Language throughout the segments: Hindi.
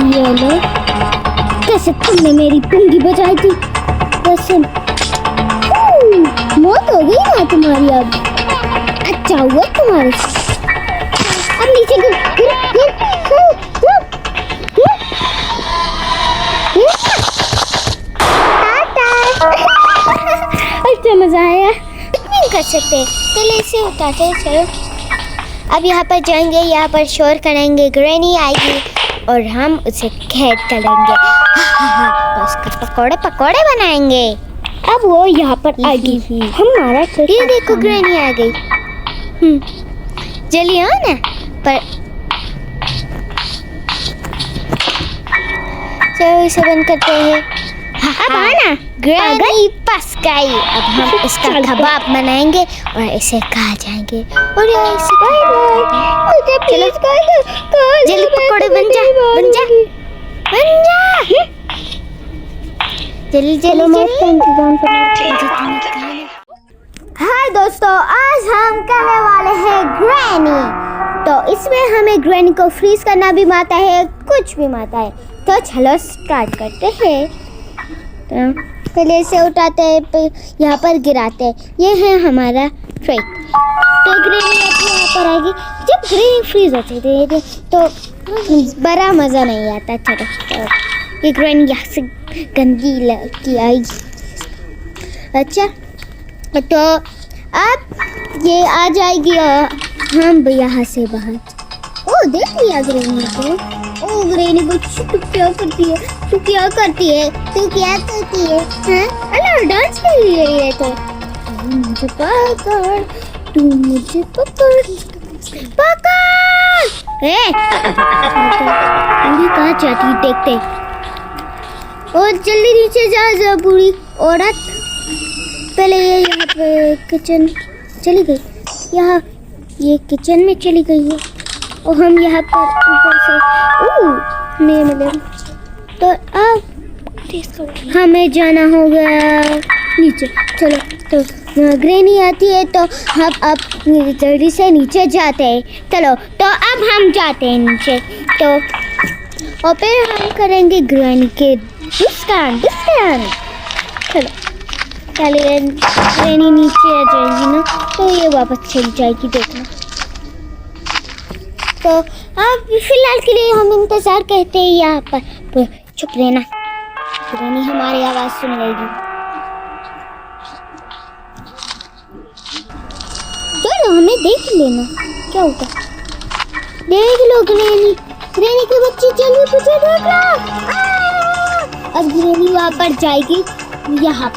ये ले, कैसे तुमने मेरी पुंगी बजाई थी, कैसे मौत हो गई ना तुम्हारी अब। अच्छा हुआ तुम्हारे, अब नीचे गिर गिर गिर अच्छा मजा आया। नहीं कर सकते, पहले इसे उठाते। चलो अब यहाँ पर जाएंगे, यहाँ पर शोर करेंगे, ग्रैनी आएगी और हम उसे कैद करेंगे। उसके पकोड़े पकोड़े बनाएंगे। अब वो यहाँ पर आ गई, हमारा ये देखो ग्रैनी आ गई। जल्दी आओ ना, पर चलो इसे बंद करते हैं। अब आना, ग्रैनी फंस गई। अब हम इसका कबाब बनाएंगे और इसे खा जाएंगे। और इसे चलो जल्दी पकोड़े बन जा बन जा बन जा, जल्दी जल्दी। हाय दोस्तों, आज हम करने वाले हैं ग्रैनी। तो इसमें हमें ग्रैनी को फ्रीज करना भी आता है, कुछ भी आता है। तो चलो स्टार्ट करते हैं। तो पहले इसे उठाते हैं, यहाँ पर गिराते हैं। ये है हमारा ट्रिक। तो ग्रैनी यहाँ पर आएगी। जब ग्रैनी फ्रीज होती है तो बड़ा मज़ा नहीं आता। चलो तो ये ग्रैनी यहाँ से गंदी लड़की आई। अच्छा तो अब ये आ जाएगी और हम यहाँ से बाहर। ओ देख लिया ग्रैनी को। ओ ग्रैनी बच्ची तू क्या करती है, तू क्या करती है, तू क्या करती है? हाँ अरे डांस कर रही है। तो मुझे पकड़, तू मुझे पकड़ पकड़। पूरी कहाँ जाती देखते। और जल्दी नीचे जा पूरी औरत। पहले ये यहाँ पे किचन चली गई, यहाँ ये किचन में चली गई है और हम यहाँ पर ऊपर से नहीं मिले। तो अब हमें जाना होगा नीचे। चलो तो ग्रैनी आती है तो हम अब जल्दी से नीचे जाते हैं। चलो तो अब हम जाते हैं नीचे। तो और फिर हम करेंगे ग्रैनी के डिस्काउंट। चलो पहले ग्रैनी नीचे आ जाएगी ना तो ये वापस चली जाएगी, देखना। तो अब फिलहाल के लिए हम इंतज़ार करते हैं यहाँ पर चुप रहना, ग्रैनी हमारी आवाज़ सुन लेगी। चलो हमें देख लेना क्या होता। देख लो ग्रैनी की बच्ची चलिए पीछे देख लो। अब ग्रैनी वहाँ पर जाएगी यहाँ।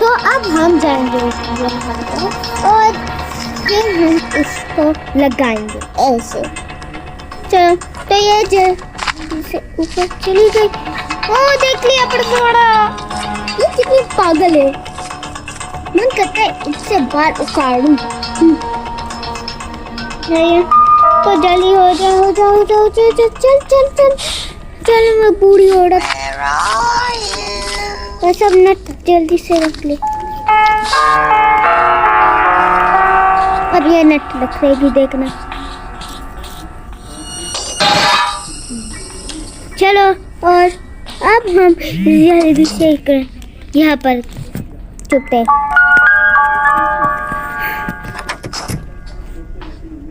तो अब हम जाएंगे यहाँ पर और फिर हम इसको लगाएंगे ऐसे। चलो तो ये जैसे ऊपर चली गई। ओ देख लिया पर बड़ा, ये कितनी पागल है। मन करता है इससे बाल उखाड़ूं। तो जल्दी हो जाओ चल मैं बूढ़ी औरत। तो सब नट जल्दी से रख ले। अब ये नट रख रहेगी, देखना। चलो और अब हम जल्दी से यहाँ पर चुपते।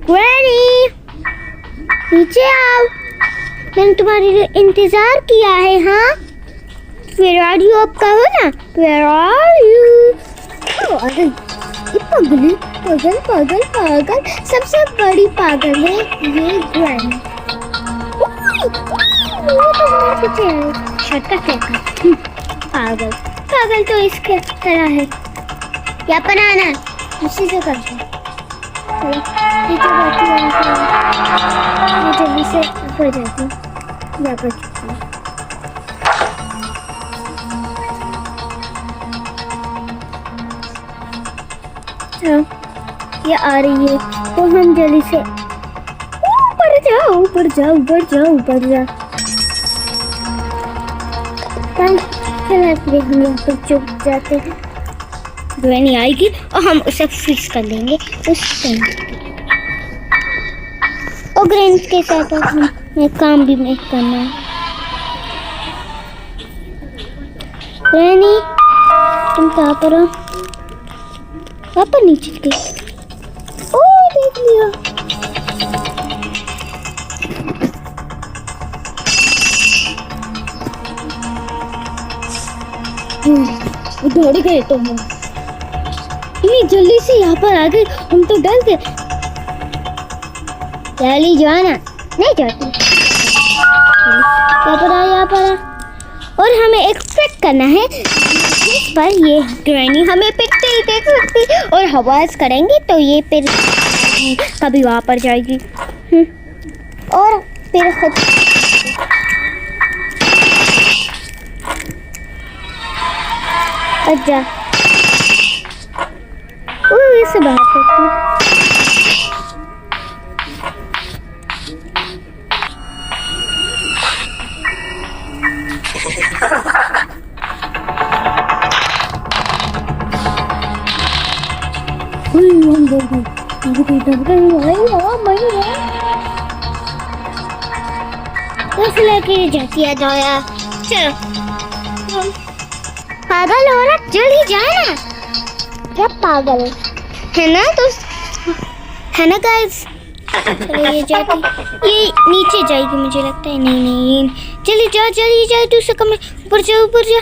ग्रैनी नीचे आओ, मैंने तुम्हारे लिए इंतजार किया है। हाँ Where are you? अब कहो ना Where are you? अरे ये पागल सबसे बड़ी पागल है ये ग्रैनी। वो तो हमारे पीछे है, शर्ट का पागल तो इसके तरह है। क्या बनाना उसी से करते हैं। चलो नीचे बैठी मैं जल्दी से ऊपर जाती हूँ। यहाँ पर ये आ रही है तो हम जल्दी से ऊपर जा। हम यहाँ पर चुप जाते हैं। ग्रैनी आएगी और हम उसे फिक्स कर लेंगे उस टाइम। और ग्रैनी के साथ हमें काम भी नहीं करना है। ग्रैनी तुम कहाँ पर हो? वहाँ पर नीचे गई। ओह देख लिया। दौड़ गए तो हम इतनी जल्दी से यहाँ पर आ गए, हम तो डर गए। जल्दी जाना। नहीं जाती। यहाँ पर आ। और हमें एक्सपेक्ट करना है इस पर ये ग्रैनी हमें पिटते ही देख सकती और आवाज करेंगे तो ये फिर कभी वहाँ पर जाएगी और फिर खुद अच्छा इससे बात करती हूँ। जाती है दौड़ा। चलो पागल औरत जल्दी जाना। क्या पागल है ना दोस्त, है ना गाइस? चलो ये जाती, ये नीचे जाएगी मुझे लगता है। नहीं चली जा दूसरे कमरे। ऊपर जा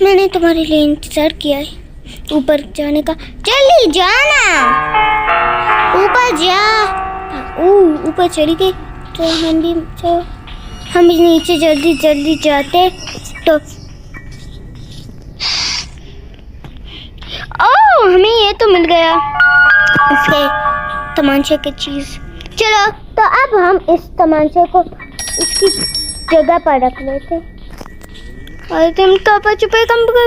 मैंने तुम्हारे लिए इंतजार किया है ऊपर जाने का। जल्दी जाना, ऊपर जा। ऊपर चली गई तो हम भी नीचे जल्दी जाते तो हमें ये तो मिल गया इसके तमांचे की चीज। चलो तो अब हम इस तमांचे को इसकी जगह पर रख लेते और तुम तो पर चुपे कम कर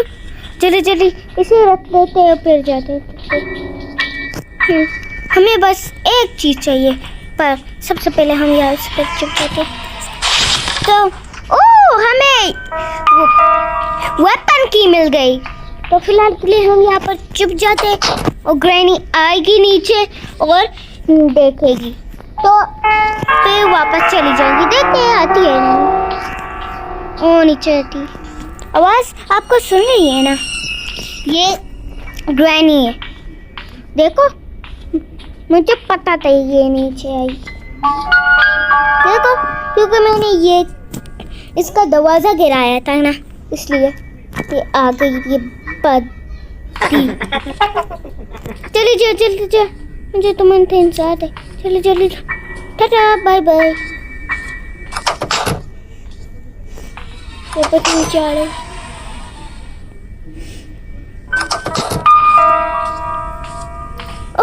जल्दी इसे रख देते और फिर जाते। हमें बस एक चीज चाहिए पर सबसे पहले हम यहाँ से चुप जाते तो हमें वेपन की मिल गई। तो फिलहाल के लिए हम यहाँ पर चुप जाते और ग्रैनी आएगी नीचे और देखेगी तो फिर वापस चली जाएगी। देखते हैं आती है नहीं। नीचे आती आवाज आपको सुन रही है ना? ये ग्रैनी है, देखो मुझे पता था ये नीचे आई। देखो क्योंकि मैंने ये इसका दरवाजा गिराया था ना इसलिए ये आ गई। ये जल्दी जा मुझे तुम्हारे इंतजार है। जल्दी टाटा बाय बाय। नीचे आ रहे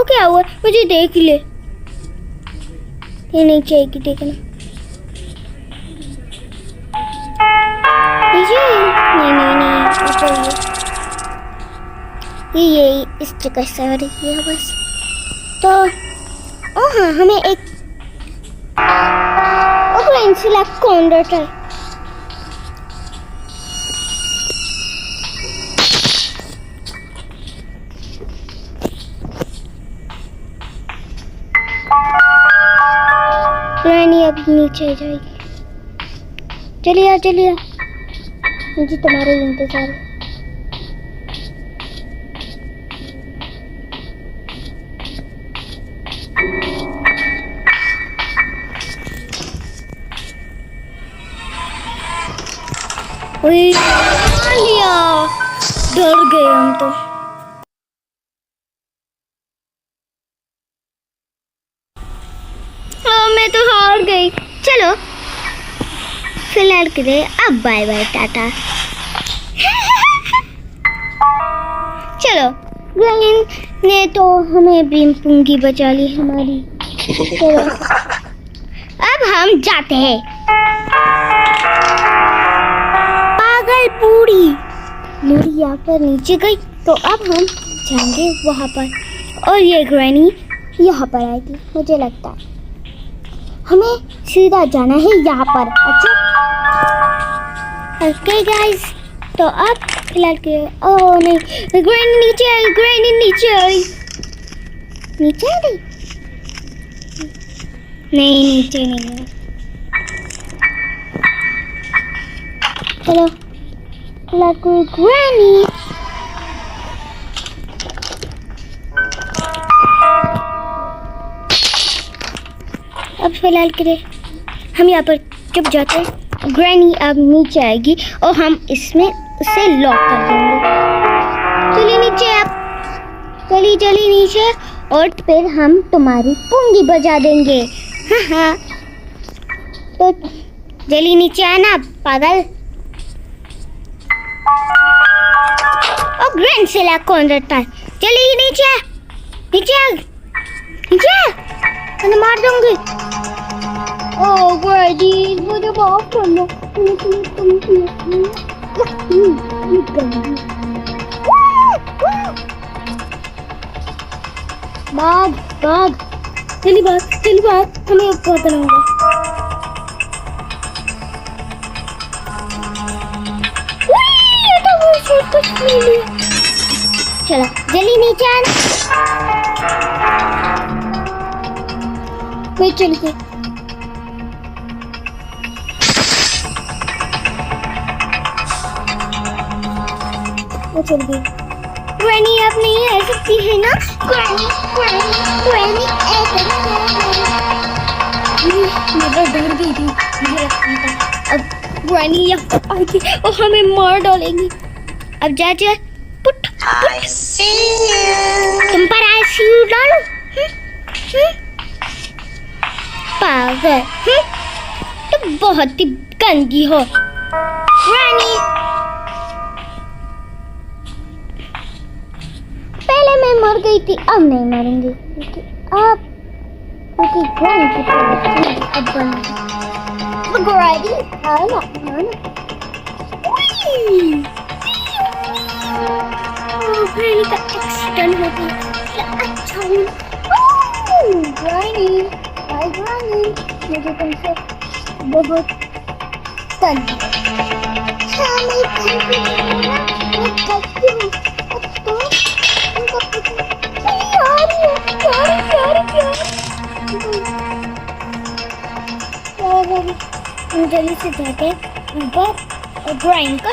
क्या हुआ? मुझे देख ले, ये नीचे आएगी देखना। नहीं ये इस जगह से आ रही है बस। तो हाँ हमें एक सिलेक्ट कौन रहता है? रानी अब नीचे जाएगी। चलिए मुझे तुम्हारे इंतजार है। डर गए हम तो। मैं तो हार गई। चलो फिलहाल के लिए अब बाय बाय टाटा। चलो ग्रैनी ने तो हमें बीम पूंगी बचा ली हमारी। चलो अब हम जाते हैं। पागल पूरी मेरी यहाँ पर नीचे गई तो अब हम जाएंगे वहाँ पर और ये ग्रैनी यहाँ पर आएगी। मुझे लगता है हमें सीधा जाना है यहाँ पर। अच्छा ओके गाइस, तो अब फिलहाल के नहीं ग्रैनी नीचे आई। नीचे आ गई? नहीं नीचे नहीं है। चलो lucky Granny. अब फिलहाल के लिए हम यहाँ पर चुप जाते हैं. ग्रैनी अब नीचे आएगी और हम इसमें उसे लॉक कर देंगे. चलिए नीचे आप, चलिए नीचे, और फिर हम तुम्हारी पुंगी बजा देंगे. हाँ. तो जल्दी नीचे आना पागल. और ग्रैंड से ला कौन रहता है? चलिए नीचे मैं मार दूंगी. ओह ग्रैनी, मुझे माफ कर लो. भाग चली भाग, हमें बहुत होगा. चलो जल्दी नीचे आना. मैं चल गई. ग्रैनी अब नहीं आ सकती है ना? ग्रैनी मैं तो डर गई थी. मुझे लगता था अब ग्रैनी यहाँ आएगी और हमें मार डालेंगी. अब जा पुट तुम पर ICU डालो. पागल, तुम बहुत ही गंदी हो. ग्रैनी, पहले मैं मर गई थी, अब नहीं मरूंगी क्योंकि ग्रैनी की अब बनूंगी. ग्रैनी आना. ग्रैनी का एक्सीडेंट हो गया. अच्छा ग्रैनी, मुझे तुमसे बहुत तंग. जल्दी से जाते ऊपर और ग्रैनी को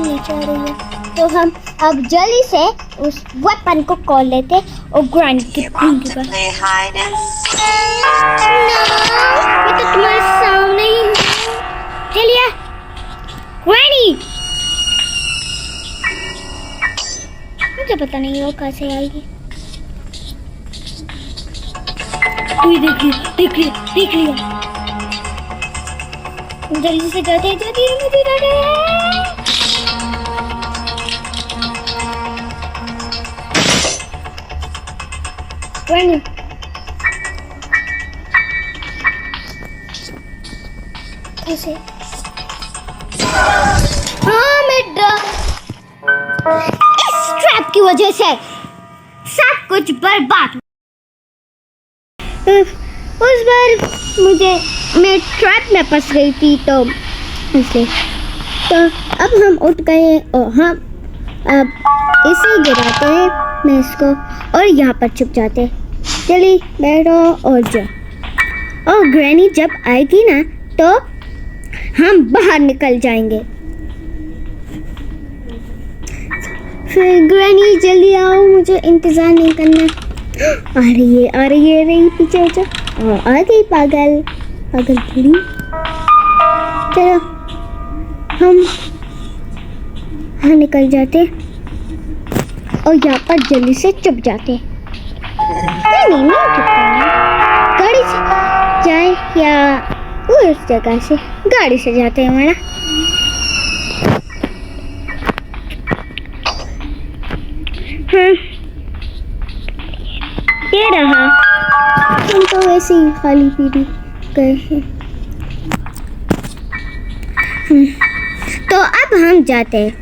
नीचे आ रही है. तो हम अब जल्दी से उस वेपन को कॉल लेते और ग्रैनी की पुंगी पर. मैं तो तुम्हारे सामने ही हूँ. चलिए ग्रैनी. मुझे पता नहीं वो कहाँ से आएगी. देख लिया. जल्दी से जाते हैं. ग्रैनी, कैसे? हाँ मैं डर. इस ट्रैप की वजह से सब कुछ बर्बाद. उस बार मैं ट्रैप में फंस गई थी तो इसलिए. तो अब हम उठ गए और हम अब इसे गिराते हैं मैं इसको और यहाँ पर छुप जाते हैं. चलिए बैठो और जाओ. और ग्रैनी जब आएगी ना तो हम बाहर निकल जाएंगे. फिर ग्रैनी जल्दी आओ, मुझे इंतज़ार नहीं करना. आ रही है पीछे. आ गई पागल पूरी. चलो हम निकल जाते और यहाँ पर जल्दी से छुप जाते. नहीं गाड़ी से जाए या उस जगह से गाड़ी से जाते हैं. हमारा ये रहा. हम तो वैसे ही खाली पीली गए हैं. तो अब हम जाते हैं.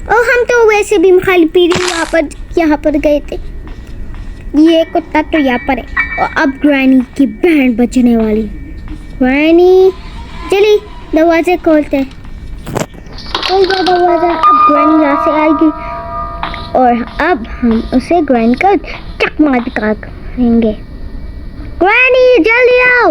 और हम तो वैसे भी खाली पीली यहाँ पर गए थे. ये कुत्ता तो यहाँ पर है. और अब ग्रैनी की बैंड बजने वाली. ग्रैनी चलिए दरवाजे खोलते हैं. दरवाजा. अब ग्रैनी यहाँ से आएगी और अब हम उसे ग्रैनी का चकमा दिखाएंगे. ग्रैनी जल्दी आओ.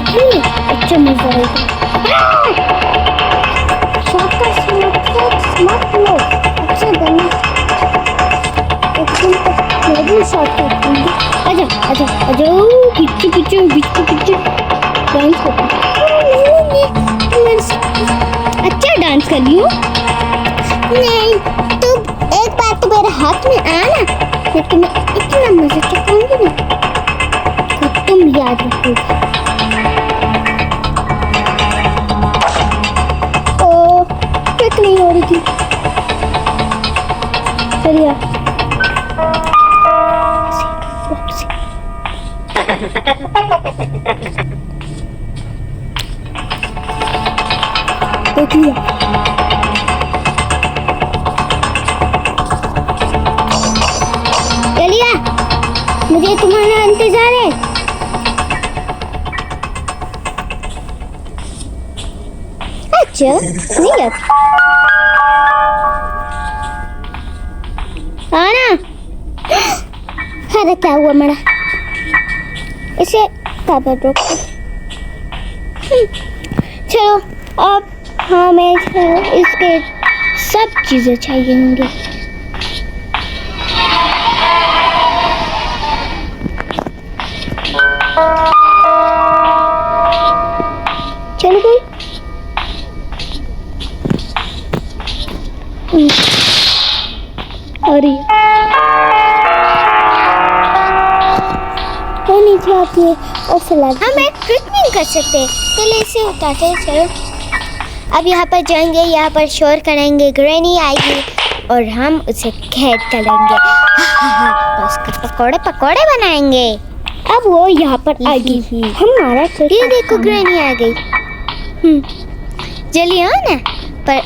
देख ली अच्छा मजा आएगा मत लो अच्छा बना आजा आजा आजा पीछे पीछे पीछे पीछे डांस कर अच्छा डांस कर लियो नहीं तो एक बार तो मेरे हाथ में आना मैं तुम्हें इतना मजा चखाऊंगी ना तो तुम याद रखोगे ओ क्लिक नहीं हो रही थी चलिए देखिए चलिए मुझे तुम्हारा इंतजार है अच्छा नहीं आना अरे क्या हुआ मेरा इसे काबर रोक चलो अब हमें इसके सब चीजें चाहिए होंगे चलो गई अरे नीचे आती है और फिलहाल हम एक ट्रिक नहीं कर सकते पहले इसे उठाते हैं चलो अब यहाँ पर जाएंगे यहाँ पर शोर करेंगे ग्रैनी आएगी और हम उसे कैद करेंगे उसके पकोड़े पकोड़े बनाएंगे अब वो यहाँ पर आएगी हमारा ये देखो ग्रैनी आ गई जल्दी आओ ना पर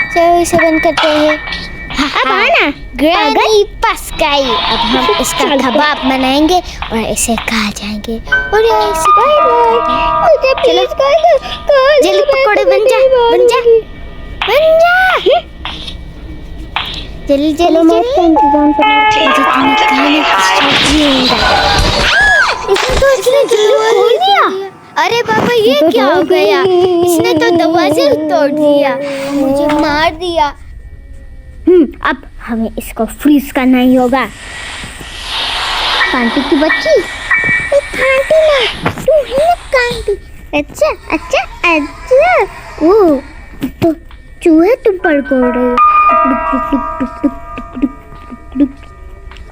चलो इसे बंद करते हैं अब आना ग्रैनी फंस गई अब हम इसका कबाब बनाएंगे और इसे खा जाएंगे और इसे बाय बाय मुझे प्लीज कर जल्दी पकोड़े बन जा बन जा बन जा जल्दी जल्दी मत इंतजाम इसने तो इतने जल्दी खोल दिया अरे पापा ये तो क्या हो गया इसने तो दरवाजे तोड़ दिया मुझे मार दिया अब हमें इसको फ्रीज करना ही होगा कांटी की बच्ची कांटी ना तू है ना कांटी अच्छा अच्छा अच्छा वो तो चूहे तुम पर गोड़ रहे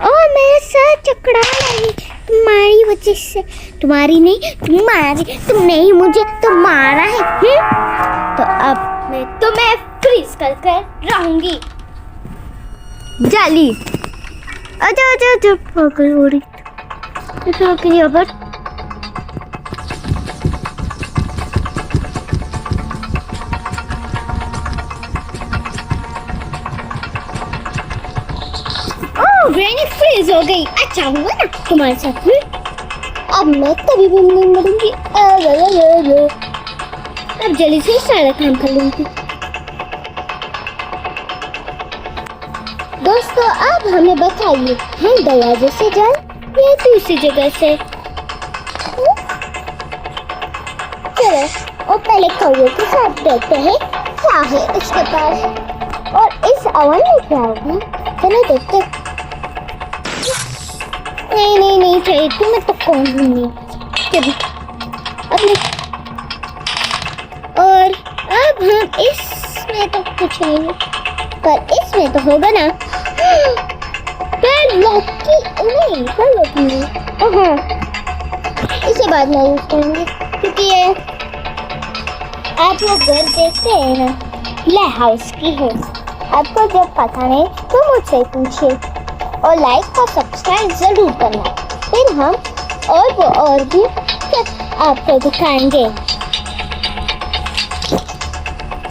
और मेरे सर चकरा रही तुम्हारी वजह से तुम्हारी नहीं तुम्हारी तुमने ही मुझे तो मारा है तो अब मैं तुम्हें फ्रीज करके रहूंगी जाली अच्छा अच्छा चुप हो गई हो रही ऐसा किया पर ग्रैनी फ्रीज हो गई अच्छा हुआ ना तुम्हारे साथ अब मैं कभी भी नहीं मरूंगी अब जल्दी से सारा काम कर लूंगी दोस्तों अब हमें बताइए हम दरवाजे से जाए या दूसरी जगह से चलो और पहले कौवे के साथ देखते हैं क्या है इसके पास और इस अवन में क्या होगा चलो देखते नहीं नहीं नहीं चाहिए तुम्हें तो कौन भी नहीं चलिए अपने और अब हम इसमें तो कुछ नहीं है पर इसमें तो होगा ना लॉकी नहीं पर लॉकी नहीं हाँ इसे बाद में यूज करेंगे क्योंकि ये आप लोग घर देखते हैं ना प्ले हाउस की है आपको जब पता नहीं तो मुझसे पूछिए और लाइक और सब्सक्राइब जरूर करना फिर हम और भी आपको दिखाएंगे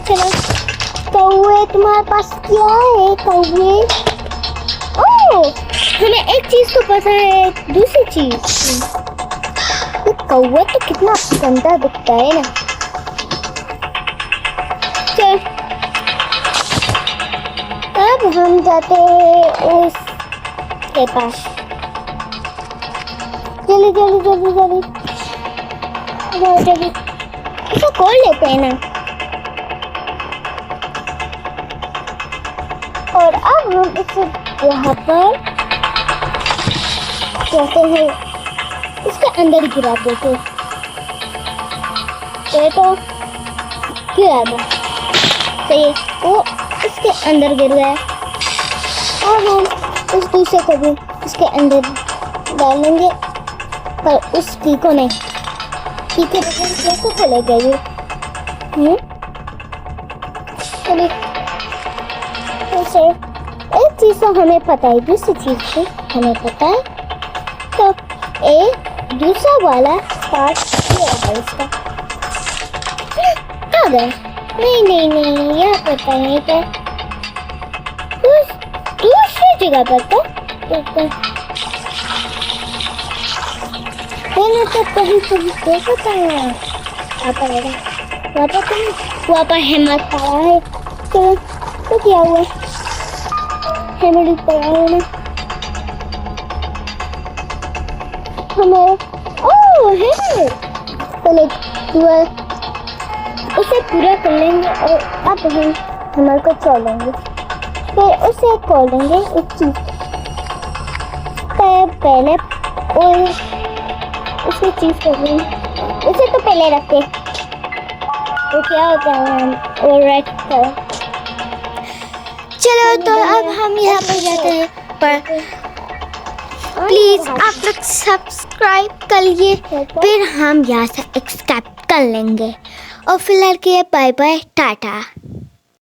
चलो कौवे तुम्हारे पास क्या है कौवे ओह हमें एक चीज तो पता है दूसरी चीज ये कौवा तो कितना गंदा दिखता है ना चल अब हम जाते हैं उसके पास जल्दी जल्दी जल्दी जल्दी जाओ जल्दी, इसे खोल लेते हैं ना। और अब हम इसे यहाँ पर कहते हैं इसके अंदर गिरा देते। ये तो गिरा था, सही वो इसके अंदर गिर गया। और हम उस दूसरे को भी इसके अंदर डालेंगे, पर उस की को नहीं, की के कैसे चलेगा ये? चलिए ऐसे एक चीज़ तो हमें पता है, दूसरी चीज़ से हमें पता है, तो एक दूसरा वाला पार्ट किया है इसका। आ गए? नहीं नहीं नहीं, यह पता नहीं था, दूसरी जगह पर तो मैंने तो कभी कभी देखा था वहाँ पर हेमत पड़ा है, तो क्या हुआ, हेमत पड़ा है ना हमें। ओह है, पहले उसे पूरा कर लेंगे और अब हम हेमत को छोड़ेंगे, फिर उसे खोलेंगे उस चीज पहले, और उसे चीज करेंगे, उसे तो पहले रखते, तो क्या होता है हम और राइट कर। चलो तो अब हम यहाँ पर जाते हैं, पर प्लीज आप लोग सब्सक्राइब कर लिए, फिर हम यहाँ से एक्सपेक्ट कर लेंगे। और फिलहाल के बाय बाय टाटा।